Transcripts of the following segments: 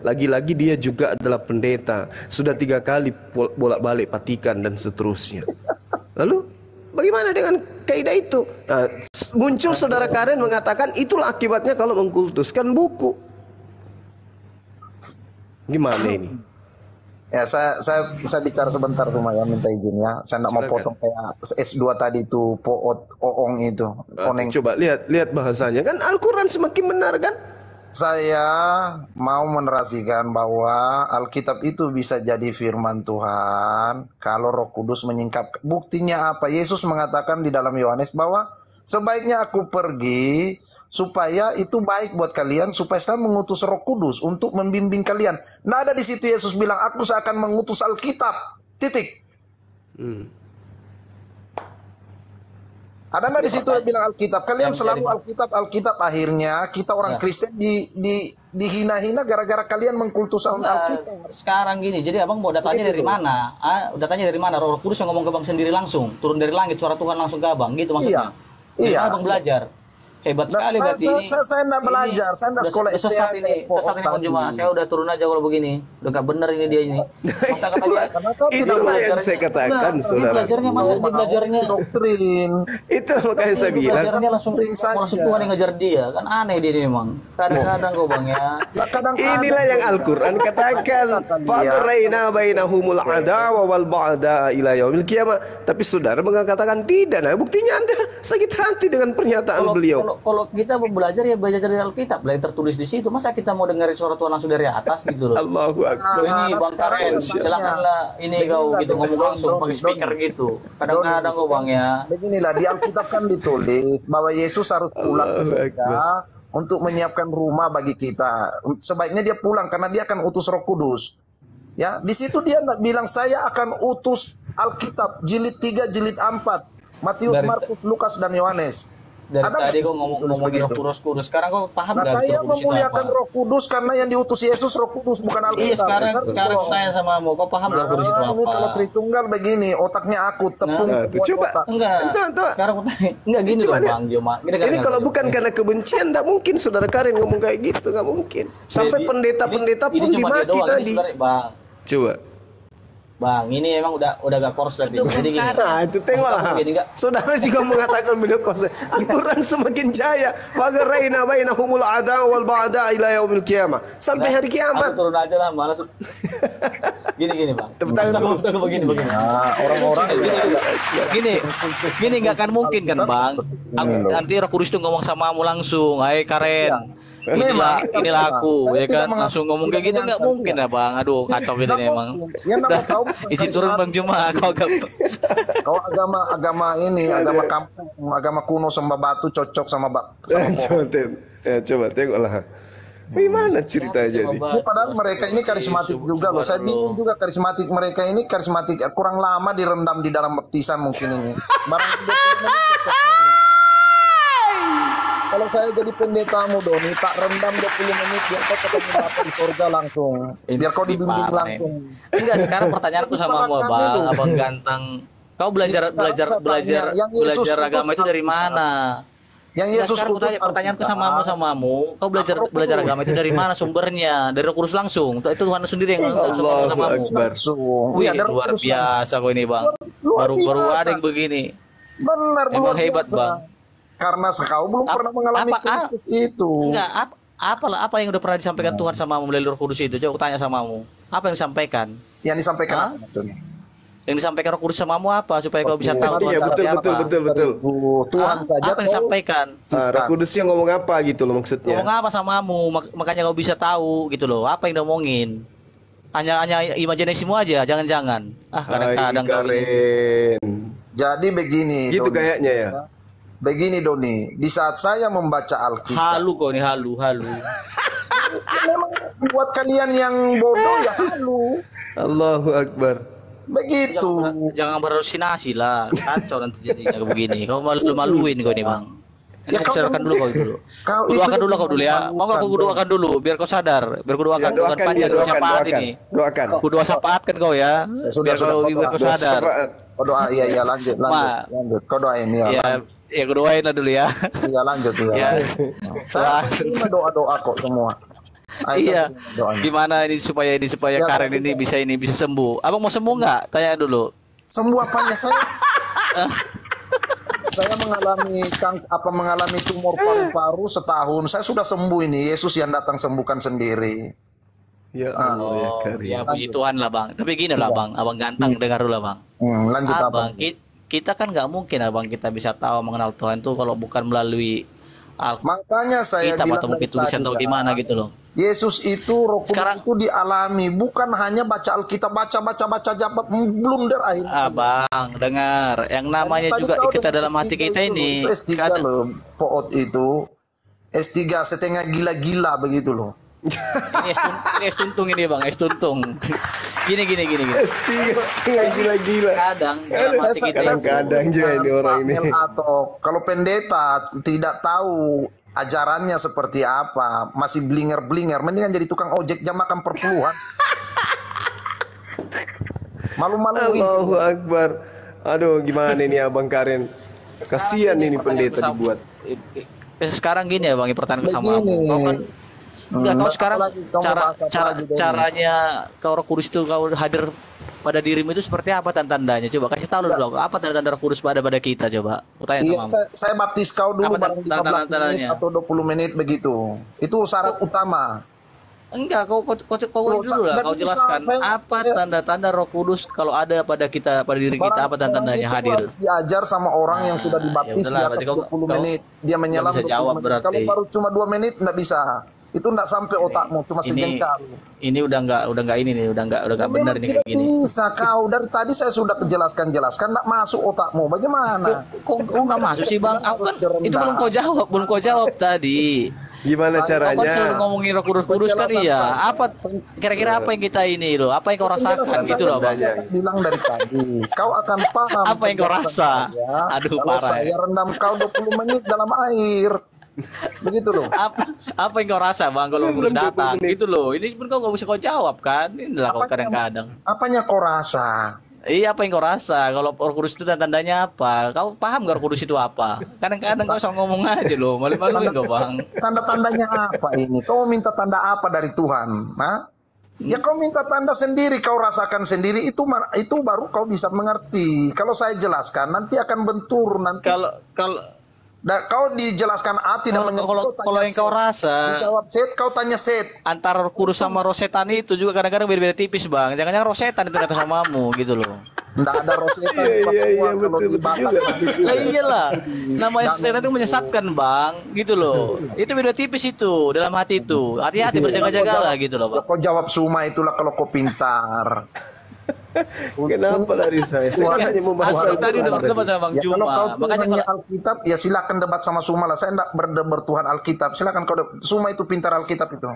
Lagi-lagi dia juga adalah pendeta. Sudah 3 kali bolak-balik Vatikan dan seterusnya. Lalu bagaimana dengan kaidah itu? Nah, muncul saudara Karen mengatakan itulah akibatnya kalau mengkultuskan buku. Gimana ini? Ya, saya bicara sebentar tuh, ya, minta izin ya. Saya tidak mau potong kayak S2 tadi itu, Oong itu. Coba lihat bahasanya, kan Al-Quran semakin benar kan? Saya mau menerasikan bahwa Alkitab itu bisa jadi firman Tuhan kalau Roh Kudus menyingkap. Buktinya apa? Yesus mengatakan di dalam Yohanes bahwa sebaiknya aku pergi supaya itu baik buat kalian, supaya saya mengutus Roh Kudus untuk membimbing kalian. Nah, ada di situ Yesus bilang, aku seakan mengutus Alkitab. Titik. Ada nggak di situ bilang Alkitab? Kalian selalu Alkitab. Akhirnya kita orang Kristen dihina-hina gara-gara kalian mengkultus Alkitab. Sekarang gini, jadi abang mau datanya dari mana? Datanya dari mana? Roh Kudus yang ngomong ke abang sendiri langsung, turun dari langit, suara Tuhan langsung ke abang, gitu maksudnya? Iya. Abang belajar. Hebat sekali berarti ini. Saya enggak belajar, saya enggak sekolah sesat ini Bang Juma. Saya udah turun aja kalau begini. Udah enggak benar ini dia ini. Masa kata dia itulah yang saya katakan, saudara. Belajarnya masa dia belajarnya doktrin. Itu makanya saya bilang. Belajarnya langsung Tuhan yang ngajar dia. Kan aneh dia ini memang. Kadang-kadang kok Bang ya. Inilah yang Al-Qur'an katakan, "Faqraina bainahumul adawa wal ba'da ila yaumil qiyamah." Tapi saudara mengatakan tidak. Nah, buktinya Anda sakit hati dengan pernyataan beliau. Kalau kita mau belajar ya belajar dari Alkitab lah yang tertulis di situ. Masa kita mau dengerin suara Tuhan langsung dari atas gitu loh. Allahu Akbar. Ini Bang Karen, silakanlah ini kau gitu ngomong langsung pakai speaker gitu. Kadang-kadang kok Bang ya. Beginilah di Alkitab kan ditulis bahwa Yesus harus pulang ke surga untuk menyiapkan rumah bagi kita. Sebaiknya dia pulang karena dia akan utus Roh Kudus. Ya, di situ dia bilang saya akan utus Alkitab jilid 3, jilid 4. Matius, Markus, Lukas dan Yohanes. Dari tadi kok ngomongin Roh Kudus. Sekarang kok paham nggak? Saya memuliakan Roh Kudus karena yang diutus Yesus Roh Kudus, bukan Alkitab. Iya, sekarang saya sama kamu. Kok paham Roh Kudus itu apa? Ini kalau Tritunggal begini, otaknya aku tepung. Coba. Enggak. Sekarang enggak gini loh Bang Joma. Ini kalau bukan karena kebencian, enggak mungkin saudara Karin ngomong kayak gitu, enggak mungkin. Sampai pendeta-pendeta pun dimaki tadi. Coba. Bang, ini emang udah gak korslet nih. Jadi gini. Nah, itu tengoklah. Saudara juga mengatakan beliau korslet. Al-Quran semakin jaya. Faqraina bainahumul adawa wal ba'da ila yaumil qiyamah. Sampai hari kiamat. Aku turun aja lah, malas. Gini Bang. Tunggu begini. Nah, orang-orang gini enggak akan mungkin kan, Bang. Nanti Roh Kudus itu ngomong sama kamu langsung, "Hai Karen." Inilah aku, ya kan, langsung ngomong kayak gitu nggak mungkin ya Bang. Aduh kacau gitu nih emang. Izin turun Bang Juma, kau agama ini, agama kampung, agama kuno sama batu cocok sama pohon. Coba tengoklah. Gimana cerita jadi? Padahal mereka ini karismatik juga loh. Saya bingung juga karismatik mereka ini karismatik kurang lama direndam di dalam baptisan mungkin ini. Barang 20 menit. Kalau saya jadi pendetamu Doni, tak rendam 20 menit biar kau ketemu apa di surga langsung. Biar kau dibimbing langsung. Enggak, sekarang pertanyaanku sama Bang, Abang ganteng. Kau belajar agama itu dari mana? Yang Yesus pertanyaanku samamu, kau belajar agama itu dari mana sumbernya? Dari Roh Kudus langsung. Itu Tuhan sendiri yang ngomong samamu. Wih, luar biasa kau ini Bang. Baru ada yang begini. Benar, emang hebat Bang. Karena kau belum pernah mengalami Kristus itu. Enggak, apa yang udah pernah disampaikan Tuhan sama melalui Roh Kudus itu? Coba tanya samamu. Apa yang disampaikan? Yang disampaikan apa maksudnya? Yang disampaikan Roh Kudus samamu apa supaya kau bisa tahu Tuhan betul. Tuhan saja apa yang disampaikan? Roh Kudusnya ngomong apa gitu loh maksudnya? Ngomong apa samamu? Makanya kau bisa tahu gitu loh. Apa yang diomongin? Hanya imajinasimu aja, jangan-jangan. Kadang-kadang kau ini. Jadi begini. Gitu kayaknya ya. Begini Doni, di saat saya membaca Alkitab. Halu kau nih, halu. Memang buat kalian yang bodoh ya halu. Allahu Akbar. Begitu. Jangan berhalusinasi lah. Kacau nanti jadinya begini. Kau malu-maluin kau nih Bang. Ini aku doakan dulu kau dulu. Kau dulu ya. Mau gak aku doakan dulu biar kau sadar. Biar kau doakan dengan panjang syafaat ini. Doakan. Aku doa syafaat kan kau ya. Biar kau sadar. Kau doa iya lanjut. Kau doain ya. Ya gue doain lah dulu ya. Iya lanjut ya. Saya terima doa-doa kok semua. Ayo, Iya. doanya. Gimana ini supaya Ya, Karen tapi- ini bisa sembuh. Abang mau sembuh nggak? Tanya dulu. Sembuh apanya saya? Saya mengalami tumor paru-paru setahun. Saya sudah sembuh ini. Yesus yang datang sembuhkan sendiri. Ya Allah ya Oh, Karim. ya puji Tuhan lah bang. Tapi gini lah bang, abang ganteng dengar dulu lah bang. Lanjut Abang, apa? kita kan nggak mungkin abang kita bisa tahu mengenal Tuhan tuh kalau bukan melalui Makanya saya Alkitab bilang atau mungkin dari tulisan tadi, atau kan, gimana gitu loh. Yesus itu Roh Kudus Sekarang- itu dialami, bukan hanya baca Alkitab, baca jabat belum akhirnya. Abang, dengar, yang namanya Tadi juga kau kita dengan dalam hati S3 kita itu loh, ini. itu S3 loh, Poot itu S3 setengah gila-gila begitu loh. Ini es tuntung ini bang, es tuntung. Gini. Setengah gila-gila. Kadang dalam hati kita kadang juga ini orang ini. Atau kalau pendeta tidak tahu ajarannya seperti apa, masih blinger-blinger, mendingan jadi tukang ojek jam makan perpuluhan. Malu-maluin. Allahu Akbar. Aduh, gimana ini Abang Karen? Kasihan ini pendeta dibuat. Sekarang gini ya bang, pertanyaan sama Begini. kamu. Kau kan enggak, kau sekarang apalagi kau mau bahas apa lagi, Doni? caranya kau Roh Kudus itu kau hadir pada dirimu itu seperti apa tanda-tandanya? Coba kasih tahu dulu apa tanda-tanda Roh Kudus pada kita coba. Aku tanya Iya, sama kamu. saya baptis kau dulu Apa barang 15 menit tanda-tandanya? atau 20 menit begitu. Itu syarat utama. Enggak, kau Loh, dulu lah, dan kau bisa, jelaskan saya- apa tanda-tanda Roh Kudus kalau ada pada kita, pada diri kita, apa tanda-tandanya Orang itu hadir. harus diajar sama orang yang sudah Nah, dibaptis ya udahlah, di atas berarti kau- 20 menit. Dia menyelam bisa 20 jawab menit. berarti. Kalau baru cuma 2 menit enggak bisa. Itu enggak sampai otakmu, cuma sejengkal. Ini udah nggak ini nih, udah nggak benar nih kayak Tidak gini. bisa kau. Dari tadi saya sudah jelaskan enggak masuk otakmu. Bagaimana? Kok nggak masuk sih bang? Aku kan itu belum kau jawab tadi. Gimana Kau kan selalu caranya? ngomongin Roh Kudus kan Penjelasan iya. saya. Apa kira-kira apa yang kita ini loh? Apa yang kau rasakan Penjelasan gitu saya loh bang? sudah bilang dari tadi. Kau akan paham. Apa yang kau penjelasan rasa? saya Aduh, kalau parah saya ya. rendam kau 20 menit dalam air. Begitu loh. Apa yang kau rasa bang kalau Roh Kudus datang gitu loh? Ini pun kau nggak bisa kau jawab kan? Inilah kau kadang-kadang. Apanya kau rasa? Iya, apa yang kau rasa? Kalau Roh Kudus itu tandanya apa? Kau paham gak Roh Kudus itu apa? Kadang-kadang kau selalu ngomong aja loh, malu-maluin kau bang. Tanda-tandanya apa ini? Kau minta tanda apa dari Tuhan? Nah, ya kau minta tanda sendiri, kau rasakan sendiri, itu baru kau bisa mengerti. Kalau saya jelaskan nanti akan bentur nanti. Kalau Kau dijelaskan A tidak mengerti. kalau yang kau rasa Jawab set, kau tanya set. antara Roh Kudus sama roh setan itu juga kadang-kadang beda-beda tipis bang. Jangan-jangan roh setan itu ternyata samamu gitu loh. Nggak ada rosetan. Iya, kalau betul dibakar juga. habis. Lah iyalah, namanya setan itu menyesatkan bang, gitu loh. Itu beda tipis itu dalam hati itu. Hati-hati berjaga-jagalah gitu loh bang. Kau jawab Suma itulah kalau kau pintar. Kenapa lari saya? Saya hanya membahas Aku tadi udah Al-Quran berdebat sama Bang Ya, kalau Juma. kau Makanya Tuhannya kalau Alkitab, ya silakan debat sama Suma lah. Saya enggak bertuhan Alkitab. Silakan kau Suma itu pintar Alkitab itu.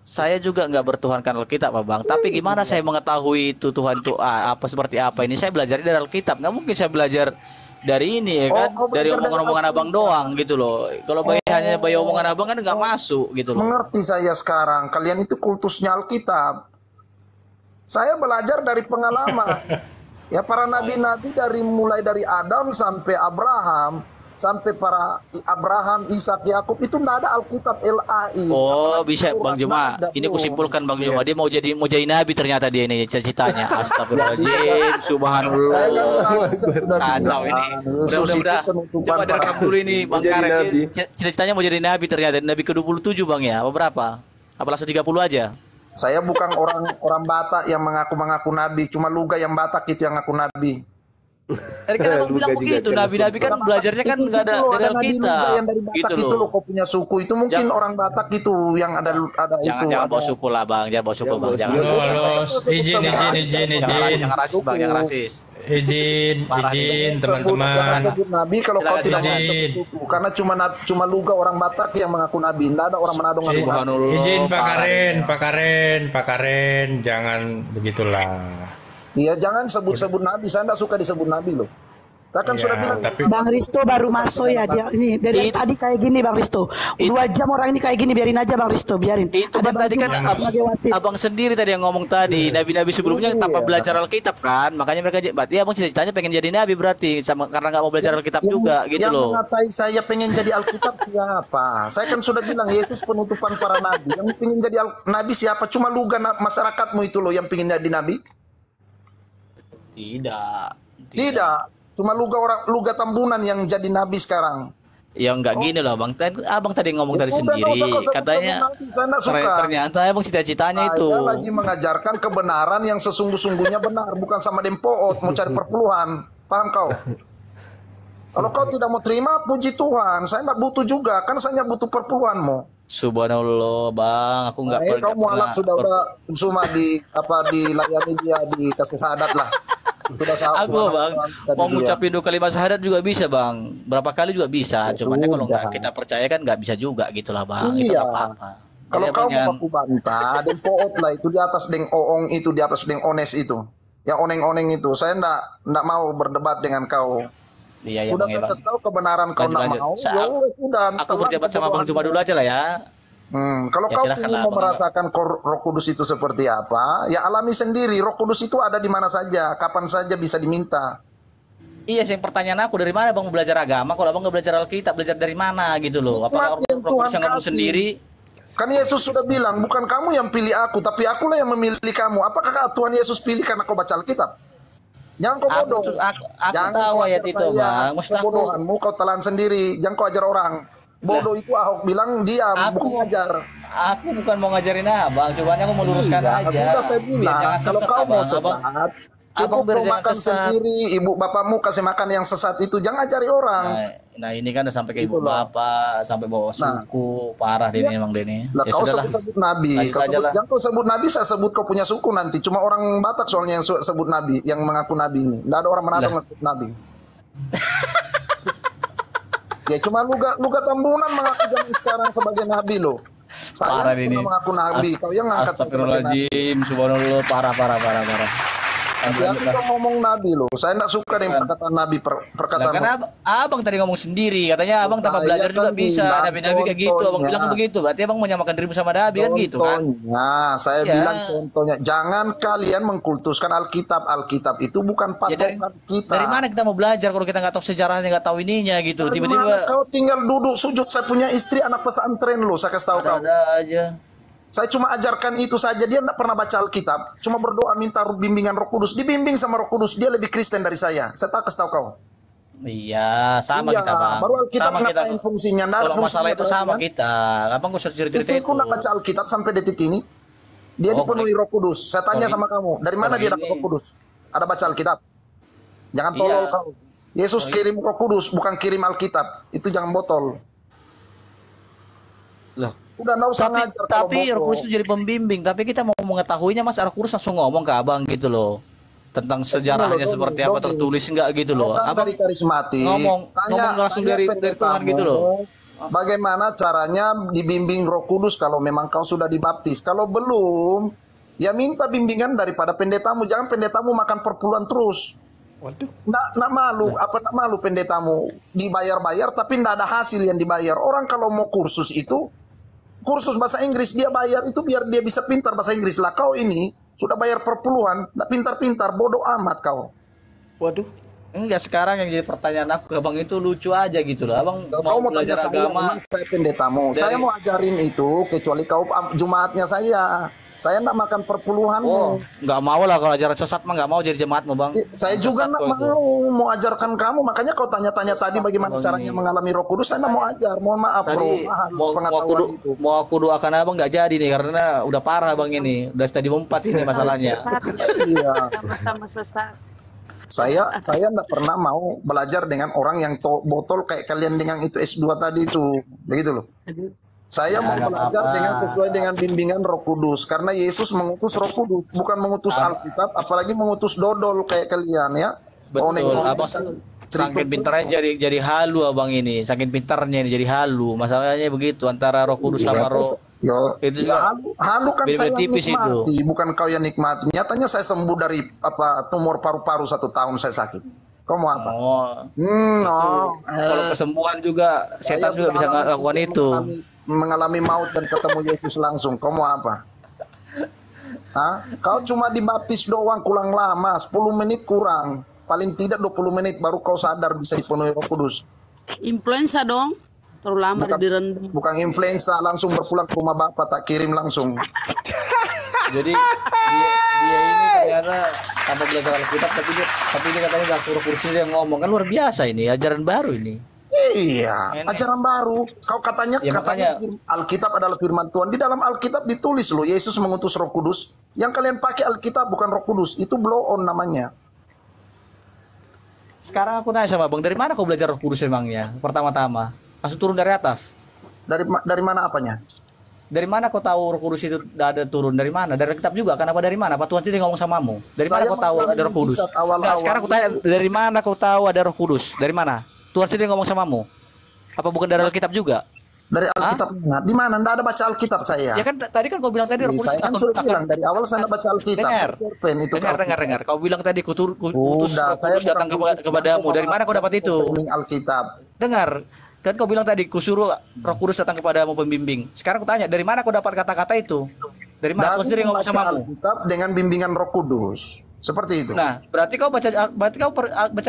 saya juga nggak bertuhankan Alkitab, Pak Bang. Tapi gimana saya mengetahui itu Tuhan itu apa seperti apa ini? Saya belajar dari Alkitab. Nggak mungkin saya belajar dari ini ya kan, kau dari belajar dari omongan-omongan abang Alkitab. doang gitu loh. Kalau hanya bayi omongan abang kan nggak masuk gitu loh. Mengerti saya sekarang. Kalian itu kultusnya Alkitab. Saya belajar dari pengalaman. Ya para nabi-nabi mulai dari Adam sampai Abraham. Sampai para Abraham, Ishak, Yakub itu tidak ada Alkitab LAI. Oh bisa Bang Juma. Tidak Ini belum. kusimpulkan Bang Juma. Dia mau jadi nabi ternyata dia ini cita-citanya. Astagfirullahaladzim. Subhanallah. Kacau ini. Udah. Coba direkam dulu ini Bang Mau jadi Karen. nabi. Cita-citanya mau jadi nabi ternyata. Nabi ke-27 Bang ya. Apa berapa? Apa langsung 30 aja? Saya bukan orang Batak yang mengaku nabi, cuma Luga yang Batak itu yang ngaku nabi. Tadi kan abang Luka bilang juga begitu. kena Nabi-nabi kan belajarnya kan nggak ada dari nabi Luga Alkitab. yang dari Batak Gitu itu loh, loh. kau punya suku itu mungkin orang Batak itu yang ada itu. Jangan bawa ada. suku lah Bang. Jangan bawa suku Bang. Jangan. Halo, izin. Jangan rasis Bang. Jangan rasis. Izin, teman-teman. Jangan sebut nabi kalau kau Silakan, tidak silakan. mau sebut suku. Karena cuma Luga orang Batak yang mengaku nabi, tidak ada orang Manado ngaku nabi. Subhanallah. Izin parah Pak Karen, jangan begitulah. Iya, jangan sebut-sebut nabi. Saya tidak suka disebut nabi loh. Saya kan sudah bilang. Tapi Bang Risto baru masuk ya dia ini dari tadi kayak gini Bang Risto. 2 jam orang ini kayak gini, biarin aja Bang Risto, biarin. Itu Ada kan tadi kan abang sendiri tadi yang ngomong tadi, nabi-nabi sebelumnya tanpa belajar Alkitab kan, makanya mereka berarti abang cita-citanya pengen jadi nabi berarti sama karena nggak mau belajar Alkitab juga gitu yang loh. Yang mengatai saya pengen jadi Alkitab siapa? Saya kan sudah bilang Yesus penutupan para nabi. Yang pengen jadi nabi siapa? Cuma luga masyarakatmu itu loh yang pengen jadi nabi. Tidak. Cuma luga tambunan yang jadi nabi sekarang. Ya enggak gini loh Bang. Abang tadi ngomong dari sendiri katanya ternyata abang cita-citanya itu. Saya lagi mengajarkan kebenaran yang sesungguh-sungguhnya benar, bukan sama dempoot mau cari perpuluhan. Paham kau? Kalau kau tidak mau terima, puji Tuhan. Saya nggak butuh juga, kan saya butuh perpuluhanmu. Subhanallah Bang, aku nggak pernah. Kau mualaf sudah cuma dilayani dia di kasih sadat lah. Aku Bang mau ngucapin 2 kalimat syahadat juga bisa Bang, berapa kali juga bisa. Cuman kalau nggak kita percaya kan nggak bisa juga gitulah Bang. Itu nggak apa-apa. Kalau kau mau aku bantah, dan poot lah itu di atas deng oong itu, di atas deng ones itu, yang oneng-oneng itu, saya ndak mau berdebat dengan kau. Iya, udah saya kasih tahu kebenaran kau ndak mau. Sudah. Aku berdebat sama Bang Cuma dulu aja lah ya. Kalau kau ingin mau merasakan Roh Kudus itu seperti apa, ya alami sendiri. Roh Kudus itu ada di mana saja, kapan saja bisa diminta. Iya, yang pertanyaan aku dari mana Bang belajar agama? Kalau Abang nggak belajar Alkitab, belajar dari mana gitu loh? Apakah Roh Kudus yang ngomong sendiri? Kan Yesus sudah bilang, bukan kamu yang pilih aku, tapi akulah yang memilih kamu. Apakah Tuhan Yesus pilih karena kau baca Alkitab? Jangan kau bodoh. Aku tahu ayat itu Bang. Kebodohanmu kau telan sendiri. Jangan kau ajar orang. Bodoh itu Ahok bilang diam, bukan ngajar. Aku bukan mau ngajarin Abang, cuman aku mau luruskan aja. Sudah saya bilang, kalau kau mau sesat, cukup kau makan sendiri, ibu bapakmu kasih makan yang sesat itu, jangan ajari orang. Nah ini kan udah sampai ke ibu bapak, sampai bawa suku, parah deh ini emang Denny. Lah kau sebut nabi, jangan kau sebut nabi, saya sebut kau punya suku nanti. Cuma orang Batak soalnya yang sebut nabi, yang mengaku nabi ini. Nggak ada orang Manado ngaku nabi. Ya cuma luga tambunan mengaku zaman sekarang sebagai nabi loh. Parah ini. Mengaku nabi, kau yang ngangkat. Astagfirullahaladzim, subhanallah, parah. Yang kita ngomong nabi loh. Saya enggak suka dengan perkataan nabi perkataan. Karena abang tadi ngomong sendiri, katanya abang tanpa belajar juga bisa. Nabi-nabi kayak gitu, abang bilang begitu. Berarti abang menyamakan dirimu sama nabi kan gitu kan? Nah, saya bilang contohnya, jangan kalian mengkultuskan Alkitab. Alkitab itu bukan patokan kita. Dari mana kita mau belajar kalau kita nggak tahu sejarahnya, nggak tahu ininya gitu? Tiba-tiba kau tinggal duduk sujud. Saya punya istri anak pesantren loh. Saya kasih tahu kau. Ada aja. Saya cuma ajarkan itu saja. Dia tidak pernah baca Alkitab. Cuma berdoa minta bimbingan Roh Kudus. Dibimbing sama Roh Kudus. Dia lebih Kristen dari saya. Saya tak kasih tahu kau. Iya, sama kita Bang. Baru Alkitab sama kita. Fungsinya. Kalau masalah itu sama kita. Abang kok cerita itu. Aku tidak baca Alkitab sampai detik ini. Dia dipenuhi Roh Kudus. Saya tanya sama kamu. Dari mana dia dapat Roh Kudus? Ada baca Alkitab? Jangan tolol kau. Yesus kirim Roh Kudus, bukan kirim Alkitab. Itu jangan botol. Loh. Udah nggak usah ngajar. Tapi Roh Kudus itu jadi pembimbing. Tapi kita mau mengetahuinya Mas, Roh Kudus langsung ngomong ke abang gitu loh. Tentang sejarahnya seperti apa tertulis enggak gitu loh. Abang dari karismatik. Ngomong langsung dari Tuhan gitu loh. Bagaimana caranya dibimbing Roh Kudus kalau memang kau sudah dibaptis? Kalau belum, ya minta bimbingan daripada pendetamu. Jangan pendetamu makan perpuluhan terus. Waduh. Nggak malu, nggak malu pendetamu dibayar-bayar tapi nggak ada hasil yang dibayar. Orang kalau mau kursus itu, kursus bahasa Inggris dia bayar itu biar dia bisa pintar bahasa Inggris. Lah kau ini sudah bayar perpuluhan, nggak pintar-pintar, bodoh amat kau. Waduh. Enggak, sekarang yang jadi pertanyaan aku ke abang itu lucu aja gitu loh. Abang kau mau belajar agama. Saya pendetamu. Saya mau ajarin itu kecuali kau Jumatnya saya. Saya enggak makan perpuluhanmu. Oh, nggak mau lah kalau ajaran sesat mah nggak mau jadi jemaatmu Bang. Saya juga enggak mau ajarkan kamu. Makanya kau tanya-tanya tadi bagaimana caranya mengalami Roh Kudus. Saya enggak mau ajar. Mohon maaf bro. Mau aku doakan abang nggak jadi nih karena udah parah Bang ini. Udah stadium 4 ini masalahnya. Iya. Sama-sama sesat. Saya enggak pernah mau belajar dengan orang yang botol kayak kalian dengan itu S2 tadi itu. Begitu loh. Saya mau belajar dengan sesuai dengan bimbingan Roh Kudus. Karena Yesus mengutus Roh Kudus, bukan mengutus Alkitab, apalagi mengutus dodol kayak kalian ya. Betul. Abang saking pintarnya jadi halu abang ini. Saking pintarnya ini jadi halu. Masalahnya begitu antara Roh Kudus sama Roh. Itu halu kan saya tipis nikmati, bukan kau yang nikmati. Nyatanya saya sembuh dari tumor paru-paru 1 tahun saya sakit. Kau mau apa? Oh, No. kalau kesembuhan juga Saya setan juga bisa mengalami- lakukan itu. mengalami maut dan ketemu Yesus langsung. Kau mau apa? Hah? Kau cuma dibaptis doang, kurang lama, 10 menit kurang. Paling tidak 20 menit baru kau sadar bisa dipenuhi Roh Kudus. Influenza dong. Terlalu lama direndam. Bukan influenza, langsung berpulang ke rumah Bapak, tak kirim langsung. Jadi dia ini ternyata tanpa belajar Alkitab, tapi dia katanya gak suruh kursi dia ngomong, kan luar biasa ini, ajaran baru ini. Iya, Enak. ajaran baru. Kau katanya, Ya, katanya makanya. Alkitab adalah firman Tuhan. Di dalam Alkitab ditulis loh, Yesus mengutus Roh Kudus. Yang kalian pakai Alkitab bukan Roh Kudus, itu blow on namanya. Sekarang aku tanya sama Bang, dari mana kau belajar Roh Kudus emangnya? Pertama-tama, langsung turun dari atas. Dari mana apanya? Dari mana kau tahu Roh Kudus itu ada turun? Dari mana? Dari Alkitab juga? Kenapa dari mana? Apa Tuhan sendiri ngomong samamu? Dari mana Saya kau tahu ada Roh Kudus? mukjizat awal-awal. Enggak, sekarang aku tanya, dari mana kau tahu ada Roh Kudus? Dari mana? Tuhan sendiri ngomong samamu? Apa bukan dari Alkitab juga? Dari Alkitab mana? Di mana? Nggak ada baca Alkitab saya. Ya kan tadi kan kau bilang tadi Roh Kudus Saya kan sudah bilang dari awal saya nggak baca Alkitab. Dengar. Saya cerpen itu. Dengar. Kau bilang tadi kutus Udah, Roh Kudus saya datang bukan kepadamu. Dari mana kau dapat itu? Pembimbing Alkitab. Dengar. Kan kau bilang tadi kusuruh Roh Kudus datang kepadamu pembimbing. Sekarang aku tanya, dari mana kau dapat kata-kata itu? Dari mana? Tuhan sendiri ngomong membaca samamu. Alkitab dengan bimbingan Roh Kudus. Seperti itu. Nah, berarti kau baca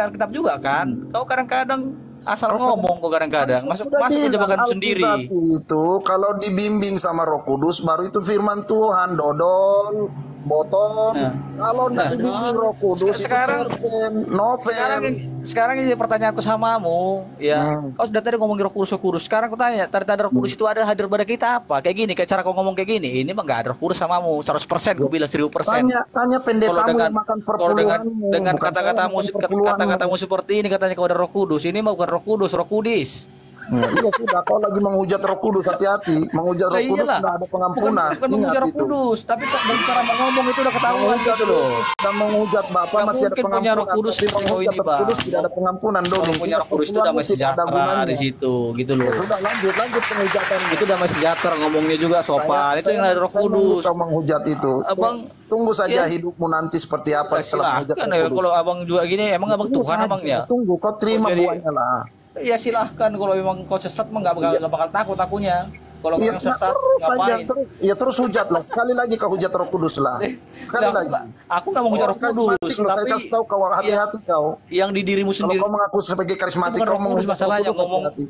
Alkitab juga kan? Kau kadang-kadang asal ngomong kau kadang-kadang. Masuk Sudah ke bilang, jebakan Alkitab sendiri. itu kalau dibimbing sama Roh Kudus baru itu firman Tuhan, dodol, boton. Kalau tidak dibimbing Roh Kudus Sekarang- itu cerpen, novel. Sekarang ini pertanyaanku samamu, ya. Kau sudah tadi ngomongin Roh Kudus. Sekarang aku tanya, tanda Roh Kudus itu ada hadir pada kita apa? Kayak gini, kayak cara kau ngomong kayak gini. Ini mah enggak ada Roh Kudus samamu, 100%. Aku bilang 1000%. Tanya pendetamu yang makan kalau perpuluhanmu. dengan bukan saya kata-katamu makan perpuluhanmu. kata-katamu seperti ini katanya kau ada Roh Kudus. Ini mah bukan Roh Kudus, Roh Kudis. Iya sudah, kau lagi menghujat Roh Kudus, hati-hati. Menghujat Roh Lah Kudus iyalah. tidak ada pengampunan. Bukan menghujat Roh itu. Kudus, tapi dari cara mau ngomong itu udah ketahuan gitu loh. Dan menghujat Bapak Nggak masih ada mungkin punya pengampunan. Roh Kudus Tapi seperti kau menghujat ini, Roh Bang. Kudus tidak ada pengampunan. Kalau Doni. punya Roh Kudus itu damai Tidak ada sejahtera gunanya. di situ, gitu loh. Ya sudah, lanjut penghujatan. Itu damai sejahtera, ngomongnya juga sopan. Itu yang ada Roh Kudus. Kau menghujat itu. Abang, Tunggu saja ya. hidupmu nanti seperti apa setelah menghujat Silahkan Roh ya, Kudus. kalau abang juga gini, emang abang Tunggu Tuhan saja, abangnya. Tunggu, kau terima Jadi- buahnya lah. Ya silahkan, kalau memang kau sesat mah nggak bakal takut akunya. Kalau Iya, orang sesat terus saja, ngapain? terus hujat lah. Sekali lagi kau hujat Roh Kudus lah. Sekali Nah, lagi. aku nggak mau menghujat Roh Kudus, Karismatik loh, saya tapi kasih tahu kau hati-hati kau. yang di dirimu Kalau sendiri kau mengaku sebagai karismatik, Itu bukan kau Roh Kudus menghujat Roh masalahnya, Kudus, ngomong- hati-hati.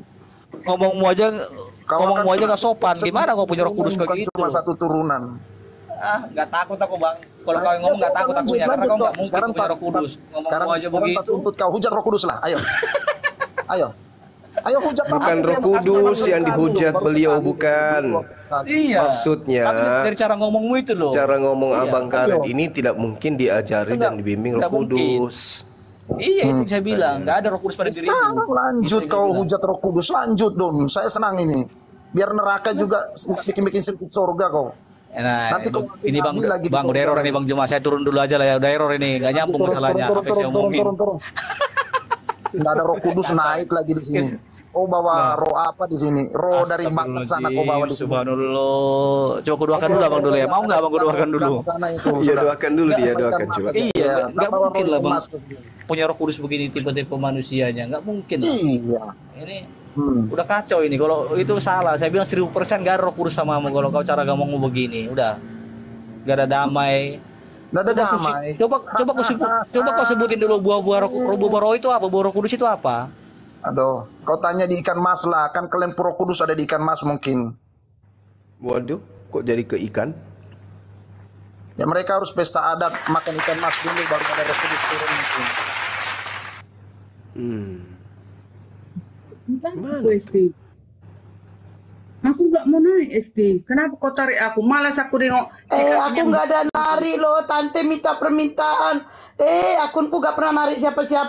ngomongmu aja nggak sopan. Gimana kau punya Roh Kudus Bukan kayak gitu? cuma satu turunan. Nggak takut aku bang. Kalau kau ngomong nggak takut akunya, karena kau nggak mungkin sekarang punya Roh Kudus. sekarang Ngomongmu aja tak begitu. tuntut kau hujat Roh Kudus lah. Ayo. Ayo hujat. Bukan Roh Kudus yang dihujat beliau, bukan. Iya. Maksudnya, Tapi dari cara ngomongmu itu loh. cara ngomong Iya. Abang Karet ini tidak mungkin diajari Itu dan nggak- dibimbing Roh nggak mungkin. Kudus. Iya itu yang saya bilang. Nggak ada Roh Kudus pada dirimu. Sekarang lanjut Itu yang kau saya bilang. hujat Roh Kudus, lanjut Don. Saya senang ini. Biar neraka juga bikin sedikit surga kau. Nah, Nanti kau ini bang, ambil lagi di udah error surga nih bang Jemaah. Saya turun dulu aja lah ya. Udah error ini, nggak nyambung masalahnya. Apa yang saya omongin? turun. Nggak ada Roh Kudus naik lagi di sini. Oh bawa roh apa di sini? Roh dari Batak sana kau bawa di sini. Subhanallah. Coba aku doakan dulu abang dulu ya. Mau nggak abang aku doakan dulu? Sana itu, Iya, sudah. doakan dulu dia, doakan coba. Iya, nggak bawa mungkin roh lah, Bang. emas. Punya Roh Kudus begini tipe-tipe manusianya, nggak mungkin. Lah. Iya. Ini Hmm. udah kacau ini. Kalau itu salah, saya bilang 1000% gak ada Roh Kudus samamu. Kalau kau cara ngomongmu begini, udah gak ada damai. Nggak ada Coba kau damai. coba kau sebutin dulu buah-buah roh itu apa? Buah Roh Kudus itu apa? Aduh, kau tanya di ikan mas lah. Kan kalian Roh Kudus ada di ikan mas mungkin. Waduh, kok jadi ke ikan? Ya mereka harus pesta adat makan ikan mas dulu baru ada Roh Kudus turun mungkin. Aku SD. Aku nggak mau naik SD. Kenapa kau tarik aku? Malas aku nengok. Aku nggak ada nari loh, tante minta permintaan. Aku nggak pernah narik siapa-siapa.